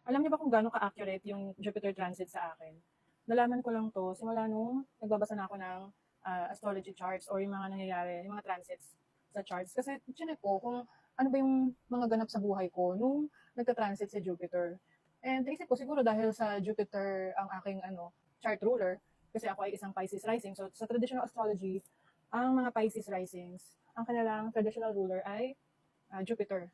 Alam niyo ba kung gaano ka-accurate yung Jupiter transit sa akin? Nalaman ko lang 'to simula nung nagbabasa na ako ng, astrology charts or yung mga nangyayari, yung mga transits sa charts. Kasi chineck ko kung ano ba yung mga ganap sa buhay ko nung nagta-transit si Jupiter. And naisip ko siguro dahil sa Jupiter ang aking chart ruler, kasi ako ay isang Pisces rising. So sa traditional astrology, ang mga Pisces risings, ang kanilang traditional ruler ay, Jupiter.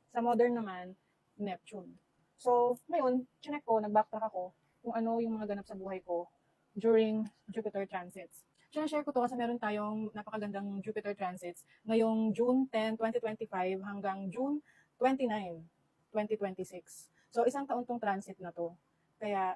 Sa modern naman, Neptune. So, ngayon, chinek ko, nag-backtrack ako kung ano yung mga ganap sa buhay ko during Jupiter transits. Share ko to kasi meron tayong napakagandang Jupiter transits ngayong June 10, 2025 hanggang June 29, 2026. So, isang taon tong transit na to. Kaya,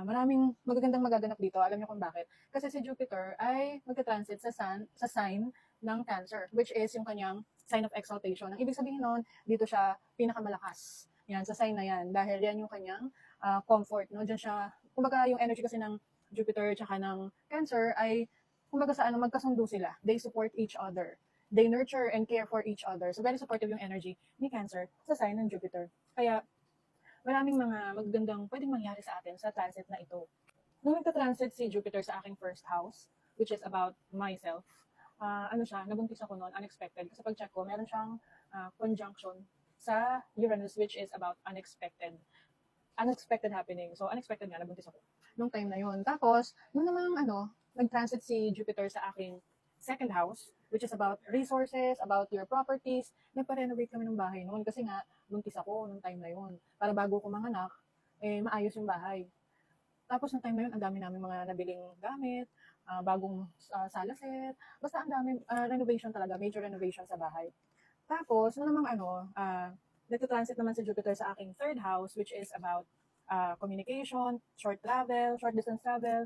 maraming magagandang magaganap dito. Alam niyo kung bakit? Kasi si Jupiter ay magta-transit sa sign ng Cancer, which is yung kanyang sign of exaltation. Ang ibig sabihin nun, dito siya pinakamalakas. Yan, sa sign na yan. Dahil yan yung kanyang comfort. No? Diyan siya, kumbaga yung energy kasi ng Jupiter tsaka ng Cancer ay, kumbaga sa magkasundo sila. They support each other. They nurture and care for each other. So very supportive yung energy ni Cancer sa sign ng Jupiter. Kaya maraming mga magagandang pwedeng mangyari sa atin sa transit na ito. Nung nagka-transit si Jupiter sa aking first house, which is about myself, nabuntis ako noon, unexpected. Kasi pag-check ko, meron siyang conjunction sa Uranus, which is about unexpected happening. So, unexpected nga, nabuntis ako nung time na yon. Tapos, nung namang nag-transit si Jupiter sa aking second house, which is about resources, about your properties, nagpa-renovate kami ng bahay noon kasi nga, buntis ako nung time na yon. Para bago ko manganak, maayos yung bahay. Tapos nung time na yun, ang dami namin mga nabiling gamit, bagong sala set, basta ang dami, renovation talaga, major renovation sa bahay. Tapos, nung namang nagta-transit naman si Jupiter sa aking third house, which is about communication, short travel, short distance travel,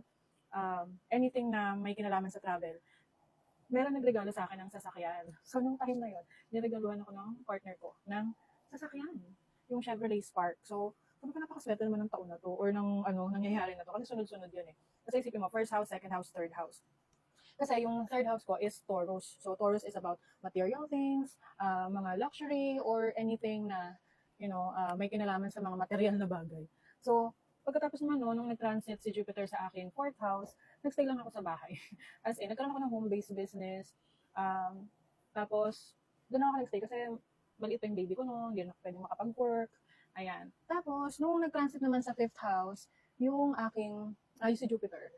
anything na may kinalaman sa travel. Meron nagregalo sa akin ng sasakyan. So, nung time na yun, niregaluhan ako ng partner ko ng sasakyan, yung Chevrolet Spark. So, sabi ko napakaswerte naman ng taon na to or ng nangyayari na to kasi sunod-sunod yun eh. Kasi isipin mo, first house, second house, third house. Kasi yung third house ko is Taurus. So Taurus is about material things, mga luxury or anything na may kinalaman sa mga material na bagay. So pagkatapos naman nung nag-transit si Jupiter sa akin, fourth house, nagstay lang ako sa bahay. As in, nagkaroon ako ng home-based business. Tapos, doon ako nagstay kasi maliit pa yung baby ko noon, hindi na ako pwedeng makapag-work. Ayan. Tapos, nung nag-transit naman sa fifth house, yung si Jupiter,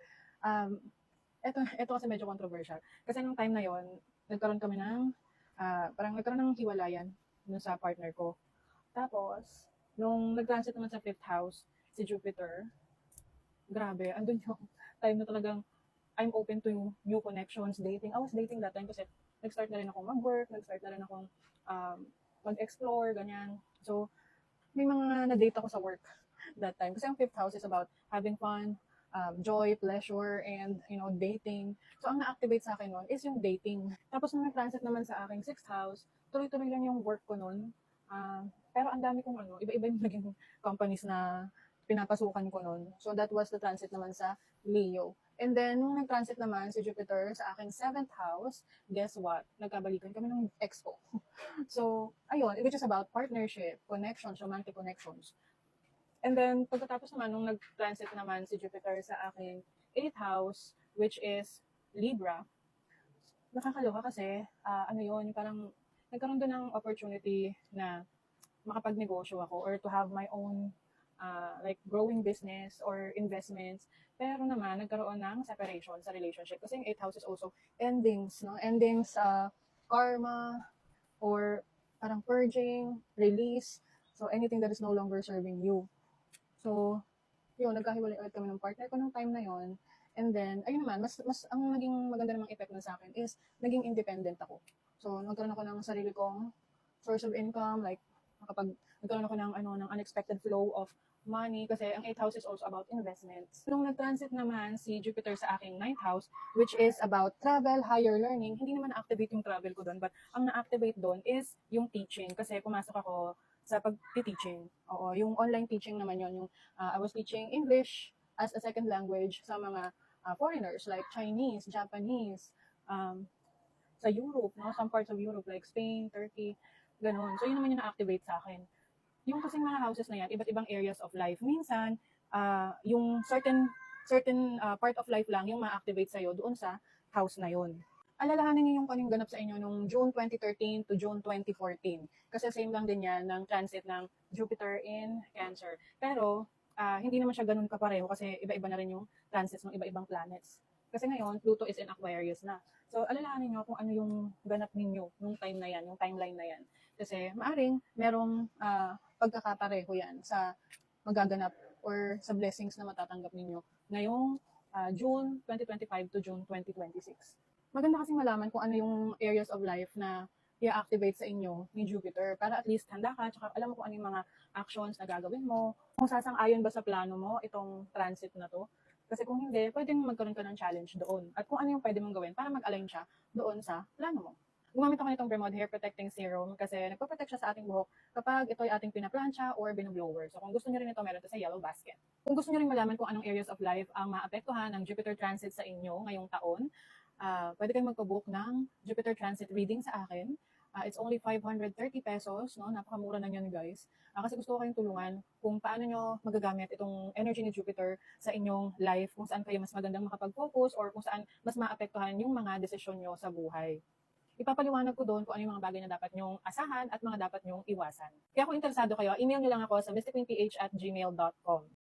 ito kasi medyo controversial. Kasi nung time na yon, nagkaroon kami ng, parang nagkaroon ng hiwalayan dun sa partner ko. Tapos, nung nag-transit naman sa fifth house, si Jupiter, grabe, andun yung time na talagang I'm open to new connections, dating. I was dating that time kasi nag-start na rin akong mag-work, nag-start na rin akong mag-explore, ganyan. So, may mga na-date ako sa work that time. Kasi ang fifth house is about having fun, joy, pleasure, and dating. So, ang na-activate sa akin nun is yung dating. Tapos, nung nag-transit naman sa aking sixth house, tuloy-tuloy lang yung work ko nun. Pero ang dami kong iba-iba yung naging companies na pinapasukan ko nun. So, that was the transit naman sa Leo. And then, nung nag-transit naman si Jupiter sa aking seventh house, guess what? Nagkabalikan kami ng ex ko. So, ayun, which is about partnership, connections, romantic connections. And then, pagkatapos naman, nung nag-transit naman si Jupiter sa aking 8th house, which is Libra, nakakaloka kasi, parang nagkaroon doon ng opportunity na makapagnegosyo ako or to have my own like growing business or investments. Pero naman, nagkaroon ng separation sa relationship. Kasi yung 8th house is also endings, no? Endings, karma, or parang purging, release. So, anything that is no longer serving you. So, yun, nagkahiwalay ulit kami ng partner ko nung time na yon. And then, ayun naman, mas ang naging maganda namang effect nun sa akin is, naging independent ako. So, nagkaroon ako ng sarili kong source of income, like, nagkaroon ako ng unexpected flow of money, kasi ang 8th house is also about investments. Nung nag-transit naman si Jupiter sa aking 9th house, which is about travel, higher learning, hindi naman na-activate yung travel ko doon, but ang na-activate doon is yung teaching, kasi pumasok ako sa pag-teaching. Oo, yung online teaching naman yon, yung I was teaching English as a second language sa mga foreigners like Chinese, Japanese, sa Europe, no? Some parts of Europe like Spain, Turkey, ganun. So yun naman yung na-activate sa akin. Yung kasing mga houses na yan, iba't ibang areas of life. Minsan, yung certain part of life lang yung ma-activate sa'yo doon sa house na yun. Alalahanin niyo yung kanong ganap sa inyo nung June 2013 to June 2014. Kasi same lang din yan ng transit ng Jupiter in Cancer. Pero, hindi naman siya ganun kapareho kasi iba-iba na rin yung transits ng iba-ibang planets. Kasi ngayon, Pluto is in Aquarius na. So, alalahanin niyo kung ano yung ganap ninyo nung time na yan, yung timeline na yan. Kasi maaring merong pagkakapareho yan sa magaganap or sa blessings na matatanggap ninyo ngayong June 2025 to June 2026. Maganda kasing malaman kung ano yung areas of life na i-activate sa inyo ni Jupiter para at least handa ka, tsaka alam mo kung ano yung mga actions na gagawin mo, kung sasang-ayon ba sa plano mo itong transit na to. Kasi kung hindi, pwedeng magkaroon ka ng challenge doon. At kung ano yung pwede mong gawin para mag-align siya doon sa plano mo. Gumamit ako nitong Bermuda Hair Protecting Serum kasi nagpo-protect siya sa ating buhok kapag ito ay ating pinaplansya or binoblower. So kung gusto niyo rin ito, meron ito sa yellow basket. Kung gusto niyo rin malaman kung anong areas of life ang maapektuhan ng Jupiter transit sa inyo ngayong taon, pwede kayong magpa-book ng Jupiter transit reading sa akin. It's only 530 pesos, no? Napakamura na yan, guys. Kasi gusto ko kayong tulungan kung paano nyo magagamit itong energy ni Jupiter sa inyong life, kung saan kayo mas magandang makapag-focus or kung saan mas maapektuhan yung mga desisyon nyo sa buhay. Ipapaliwanag ko doon kung ano yung mga bagay na dapat nyong asahan at mga dapat nyong iwasan. Kaya kung interesado kayo, email nyo lang ako sa mysticqueenph@gmail.com.